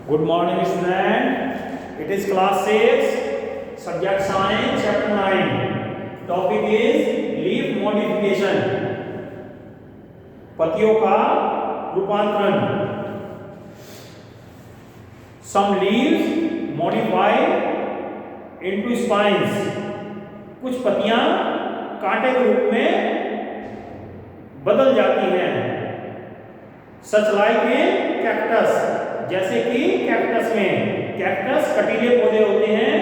Good morning, student. It is class 6, subject science, chapter 9. Topic is leaf modification. पत्तियों का रूपांतरण. Some leaves modify into spines. कुछ पत्तियां कांटे के रूप में बदल जाती हैं. Such like in cactus. जैसे कि कैक्टस में, कैक्टस कटीले पौधे होते हैं,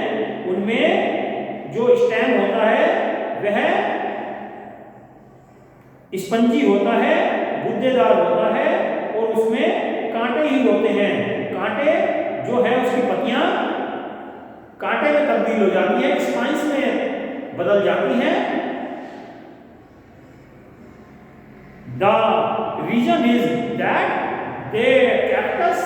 उनमें जो स्टेम होता है वह स्पंजी होता है, गुद्देदार होता है और उसमें कांटे ही होते हैं. कांटे जो है उसकी पत्तियां कांटे में तब्दील हो जाती है, स्पाइंस में बदल जाती हैं. The reason is that the cactus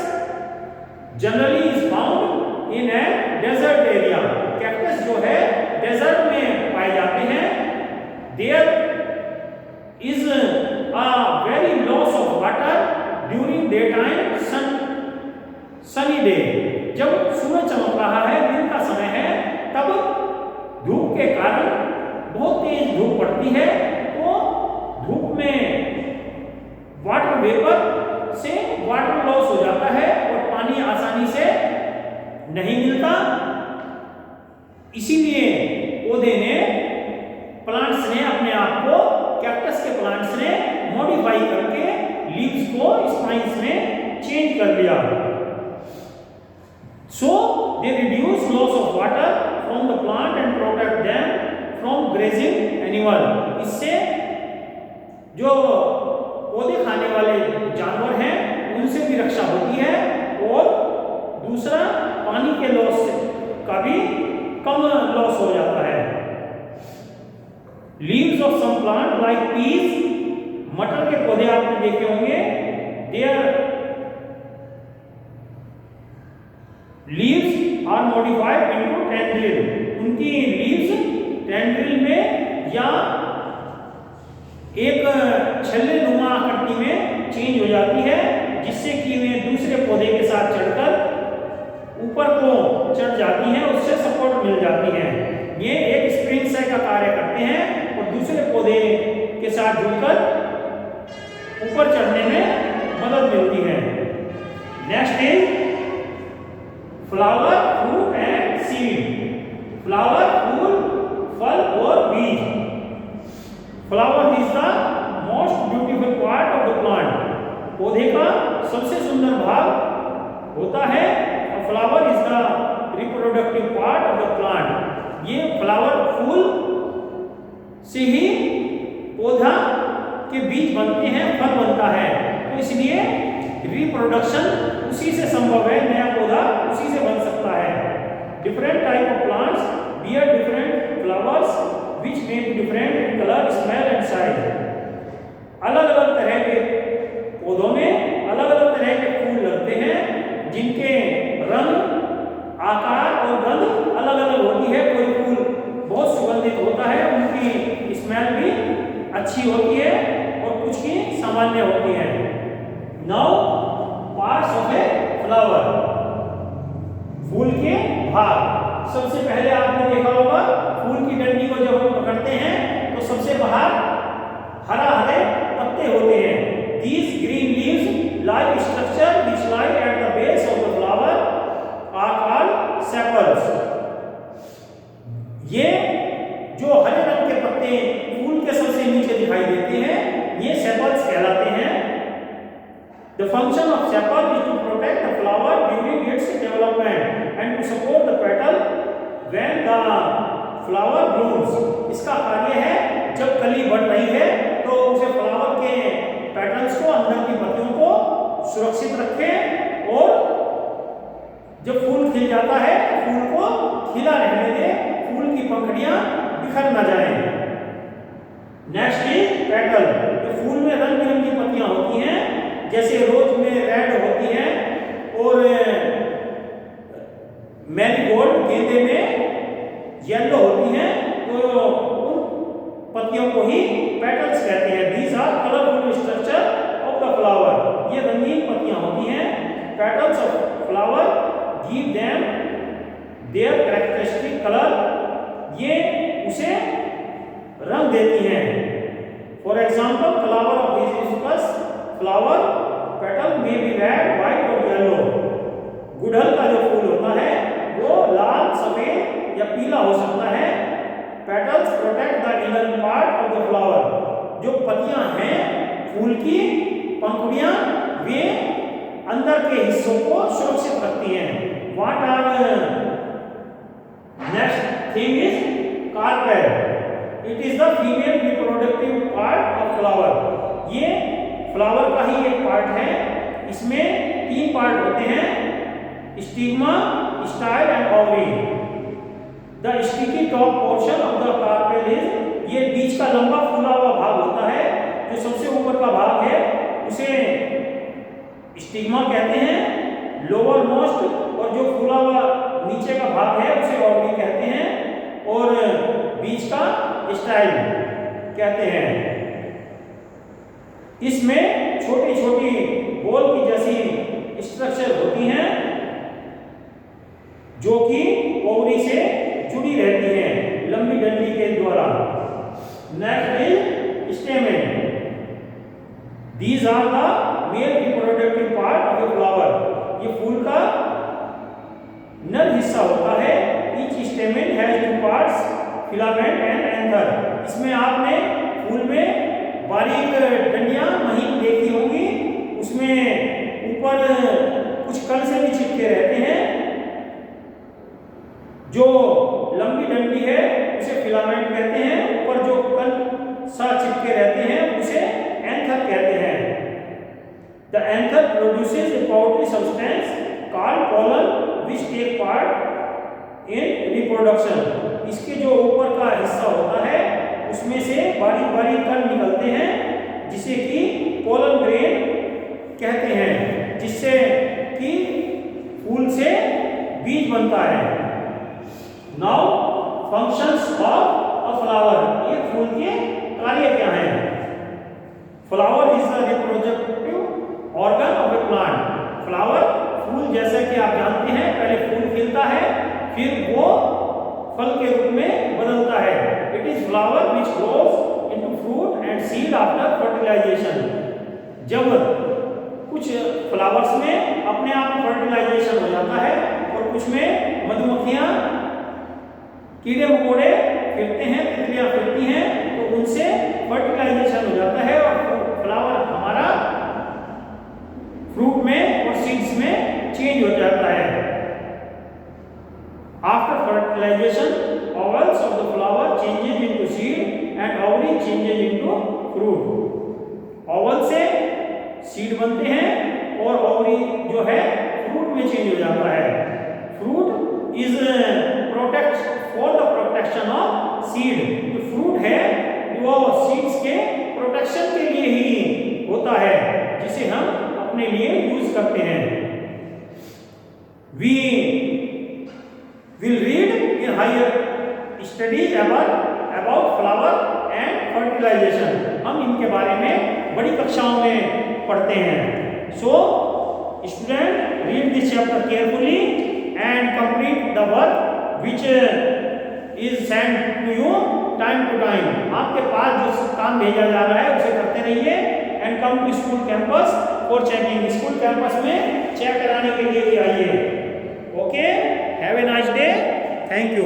generally is found in a desert area. Cactus जो है डेजर्ट में पाए जाते हैं. There is a very loss of water during day time sunny day. जब सूरज चमक रहा है, दिन का समय है, तब धूप के कारण बहुत तेज धूप पड़ती है, तो धूप में वाटर वेपर से वाटर लॉस हो जाता है और पानी आसानी से नहीं मिलता. इसीलिए पौधे ने, प्लांट्स ने अपने आप को, कैक्टस के प्लांट्स ने मॉडिफाई करके लीव्स को स्पाइंस में चेंज कर लिया. So they reduce loss of water from the plant and protect them from grazing animal. इससे जो पौधे खाने वाले जानवर हैं उनसे भी रक्षा होती है और दूसरा पानी के लॉस का भी कम लॉस हो जाता है. Leaves of some plant like peas, मटर के पौधे आपने देखे होंगे, their leaves are modified into tendril. उनकी लीव्स टेंड्रिल में या एक छल्ले नुमा आकृति में चेंज हो जाती है, जिससे कि वे दूसरे पौधे के साथ चढ़कर ऊपर को चढ़ जाती हैं, उससे सपोर्ट मिल जाती है. ये एक स्प्रिंग से का कार्य करते हैं और दूसरे पौधे के साथ जुड़कर ऊपर चढ़ने में मदद मिलती है. Next is flower, fruit and seed. Flower, फूल, फल और बीज. Flower is the most beautiful part of the plant. पौधे का सबसे सुंदर भाग होता है. Flower is the reproductive part of the plant. ये फ्लावर, फूल से ही पौधा के बीज बनते हैं, फल बनता है, तो इसलिए रिप्रोडक्शन उसी से संभव है, नया पौधा उसी से बन सकता है. Different type of plants bear different flowers which may be different in color, smell and size. अलग अलग तरह के पौधों में अलग अलग तरह के फूल लगते हैं, जिनके रंग, आकार और गंध अलग अलग होती है. कोई फूल बहुत सुगंधित होता है, उनकी स्मेल भी अच्छी होती है और कुछ की सामान्य होती है. Now parts of a flower. फूल के भाग. सबसे पहले आपने देखा होगा, फूल की डंडी को जब हम पकड़ते हैं तो सबसे बाहर हरा हरे पत्ते होते हैं. These green leaves like structure which lie at the base of the flower are called sepals. ये जो हरे रंग के पत्ते फूल के सबसे नीचे दिखाई देते हैं, ये सेपल्स कहलाते हैं. The function of sepal is to protect the flower during its development and to support the petal when the flower blooms. इसका कार्य है, जब कली बढ़ रही है तो उसे फ्लावर के पेटल्स को, अंदर की पत्तियों को सुरक्षित रखें और जब फूल खिल जाता है तो फूल को खिला रहने दें, फूल की पंखुड़ियां बिखर न जाएं. Next is petal. तो फूल में रंग बिरंगी पत्तियां होती हैं, जैसे रोज में रेड होती है और मैरीगोल्ड, गेंदे में येलो होती हैं, तो उन पत्तियों को ही पेटल्स कहते हैं. These are colourful structure of the flower. ये रंगीन पत्तियां होती हैं. पेटल्स ऑफ फ्लावर गुड़हल का जो फूल होता है वो लाल, सफेद या पीला हो सकता है। Petals protect the inner part of the flower. जो पत्तियां हैं फूल की, पंखुड़ियां, वे अंदर के हिस्सों को सुरक्षित रखती हैं। What are next thing is carpel. It is the female reproductive part of flower. ये फ्लावर का ही एक पार्ट है। इसमें 3 पार्ट होते हैं, stigma, style and ovary. The sticky top portion of the carpel is, ये बीच का लंबा फूला हुआ भाग होता है। जो सबसे ऊपर का भाग है उसे स्टिग्मा कहते हैं, लोअर मोस्ट, और जो फूला हुआ नीचे का भाग है उसे ओवरी कहते हैं, और बीच का स्टाइल कहते हैं। इसमें छोटी छोटी बॉल की जैसी स्ट्रक्चर होती हैं जो कि ओवरी से जुड़ी रहती हैं लंबी डंडी के द्वारा। Next is stamen. These are the male reproductive part of the flower. ये फूल का नर हिस्सा होता है। Each stamen has 2 parts, filament and anther. इसमें आपने फूल में बारीक डंडियां महीन देखी होंगी, उसमें ऊपर कुछ कण से भी चिपके रहते हैं। जो लंबी डंडी है उसे फिलामेंट कहते हैं, ऊपर जो कण सा चिपके रहते हैं उसे एंथर कहते हैं। The anther produces a powdery substance called pollen which take part in reproduction। इसके जो ऊपर का हिस्सा होता है उसमें से बारीक बारीक कण निकलते हैं जिसे कि पोलन ग्रेन कहते हैं, जिससे कि फूल से बीज बनता है। Now functions of a flower. ये फूल के कार्य क्या हैं? Flower is the reproductive organ of a plant. Flower, फूल, जैसा कि आप जानते हैं, पहले फूल खिलता है फिर वो फल के रूप में बदलता है। It is flower which grows into fruit and seed after fertilisation. जब कुछ फ्लावर्स में अपने आप फर्टिलाइजेशन हो जाता है और कुछ में मधुमक्खियां, कीड़े मकोड़े फिरते हैं, तितलियां फिरती हैं, तो उनसे फर्टिलाइजेशन हो जाता है और फ्लावर हमारा फ्रूट में और सीड्स में चेंज हो जाता है। After fertilization, ovals of the flower changes into seed and ovary changes into fruit। Oval से सीड बनते हैं और ओवरी जो है फ्रूट में चेंज हो जाता है। Fruit is protect for the protection of seed. जो फ्रूट है वो सीड्स के प्रोटेक्शन के लिए ही होता है, जिसे हम अपने लिए यूज करते हैं। We will read in higher studies about flower and fertilization। हम इनके बारे में बड़ी कक्षाओं में पढ़ते हैं। So student, read this chapter carefully and complete the work which is sent to you time to time। आपके पास जो काम भेजा जा रहा है उसे करते रहिए। and come to school campus for checking। School campus में चेक कराने के लिए भी आइए। Okay, have a nice day, thank you.